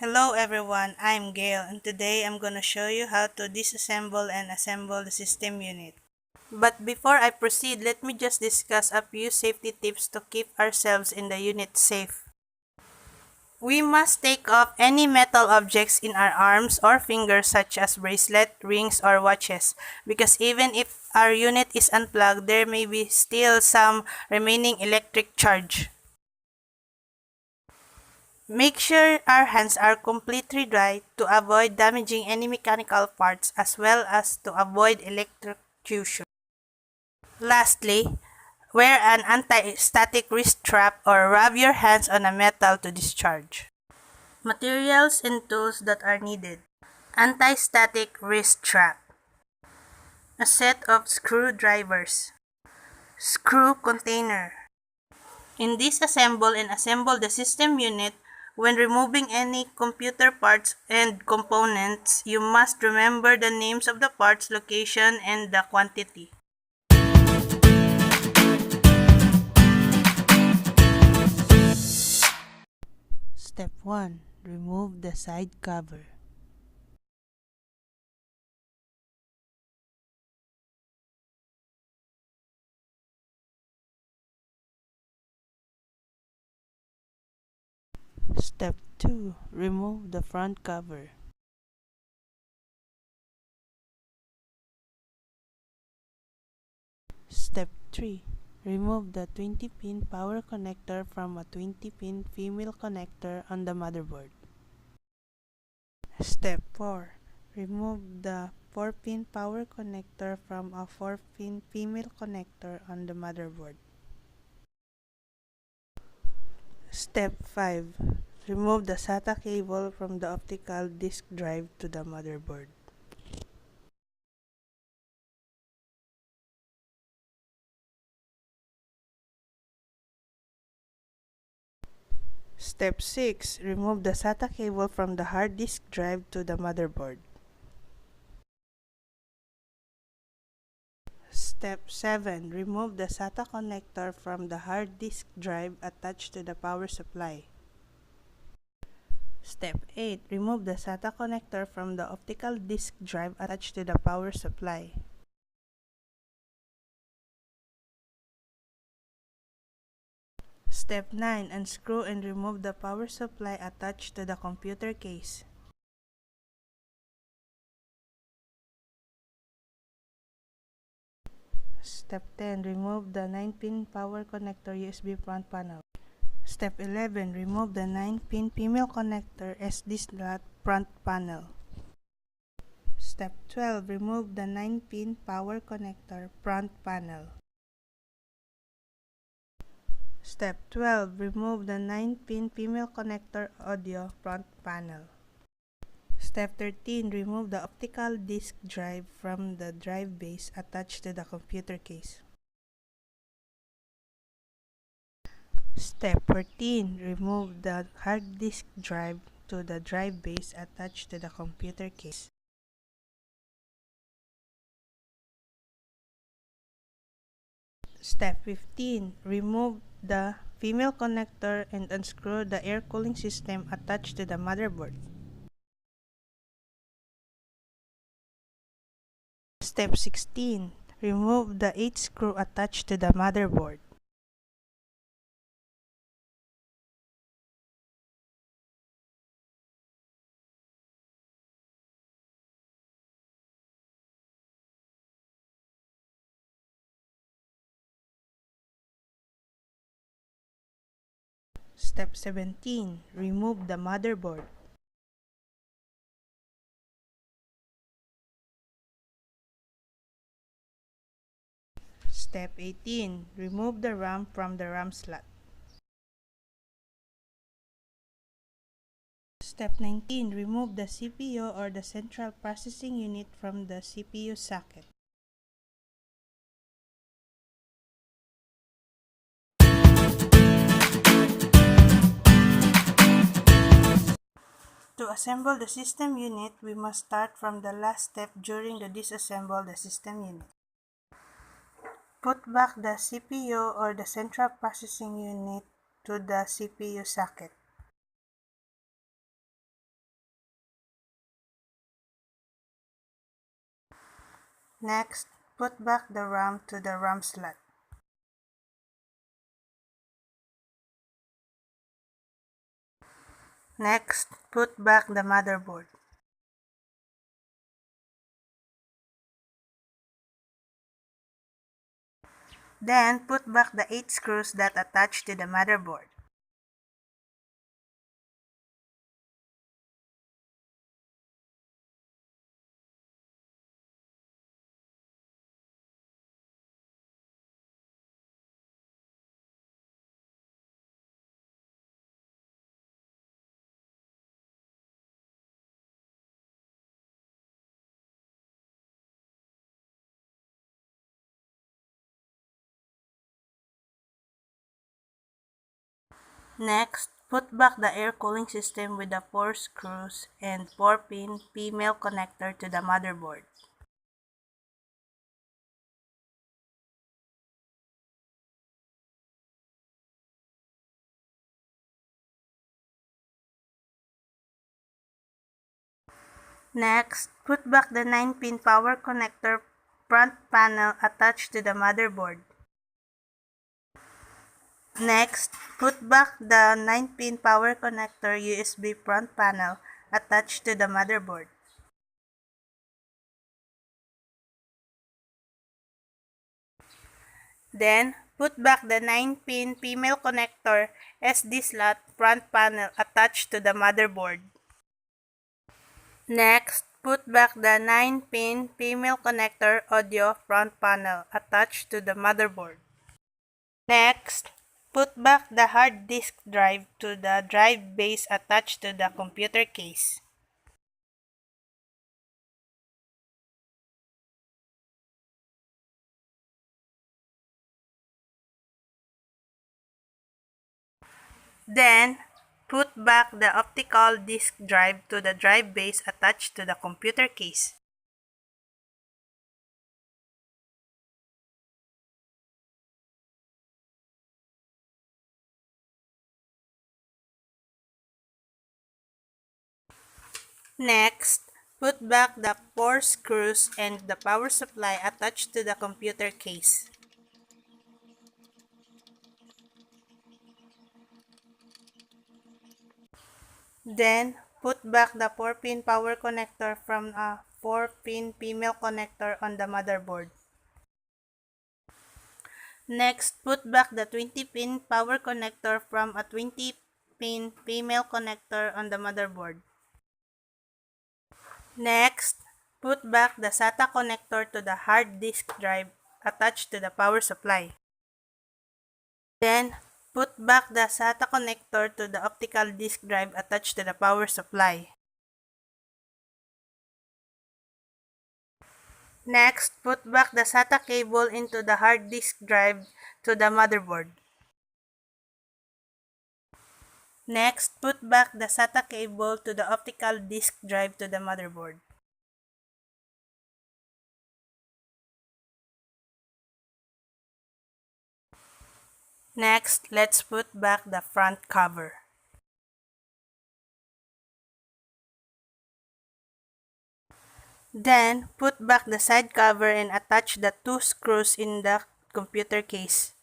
Hello everyone, I'm Gail and today I'm gonna show you how to disassemble and assemble the system unit. But before I proceed, let me just discuss a few safety tips to keep ourselves in the unit safe. We must take off any metal objects in our arms or fingers such as bracelet, rings, or watches because even if our unit is unplugged, there may be still some remaining electric charge. Make sure our hands are completely dry to avoid damaging any mechanical parts as well as to avoid electrocution. Lastly, wear an anti-static wrist strap or rub your hands on a metal to discharge. Materials and tools that are needed. Anti-static wrist strap. A set of screwdrivers. Screw container. In Disassemble and Assemble the System Unit, when removing any computer parts and components, you must remember the names of the parts, location, and the quantity. Step 1. Remove the side cover. Step 2. Remove the front cover. Step 3. Remove the 20-pin power connector from a 20-pin female connector on the motherboard. Step 4. Remove the 4-pin power connector from a 4-pin female connector on the motherboard. Step 5. Remove the SATA cable from the optical disk drive to the motherboard. Step 6. Remove the SATA cable from the hard disk drive to the motherboard. Step 7. Remove the SATA connector from the hard disk drive attached to the power supply. Step 8. Remove the SATA connector from the optical disk drive attached to the power supply. Step 9. Unscrew and remove the power supply attached to the computer case. Step 10. Remove the 9-pin power connector USB front panel. Step 11. Remove the 9-pin female connector SD slot front panel. Step 12. Remove the 9-pin power connector front panel. Step 12. Remove the 9-pin female connector audio front panel. Step 13. Remove the optical disk drive from the drive base attached to the computer case. Step 14. Remove the hard disk drive to the drive base attached to the computer case. Step 15. Remove the female connector and unscrew the air cooling system attached to the motherboard. Step 16. Remove the 8 screw attached to the motherboard. Step 17. Remove the motherboard. Step 18. Remove the RAM from the RAM slot. Step 19. Remove the CPU or the central processing unit from the CPU socket. To assemble the system unit, we must start from the last step during the disassemble the system unit. Put back the CPU or the central processing unit to the CPU socket. Next, put back the RAM to the RAM slot. Next, put back the motherboard. Then, put back the 8 screws that attach to the motherboard. Next, put back the air cooling system with the 4 screws and 4-pin female connector to the motherboard. Next, put back the 9-pin power connector front panel attached to the motherboard. Next, put back the 9-pin power connector USB front panel attached to the motherboard. Then, put back the 9-pin female connector SD slot front panel attached to the motherboard. Next, put back the 9-pin female connector audio front panel attached to the motherboard. Next, put back the hard disk drive to the drive base attached to the computer case. Then, put back the optical disk drive to the drive base attached to the computer case. Next, put back the 4 screws and the power supply attached to the computer case. Then, put back the 4-pin power connector from a 4-pin female connector on the motherboard. Next, put back the 20-pin power connector from a 20-pin female connector on the motherboard. Next, put back the SATA connector to the hard disk drive attached to the power supply. Then, put back the SATA connector to the optical disk drive attached to the power supply. Next, put back the SATA cable into the hard disk drive to the motherboard. Next, put back the SATA cable to the optical disk drive to the motherboard. Next, let's put back the front cover. Then, put back the side cover and attach the 2 screws in the computer case.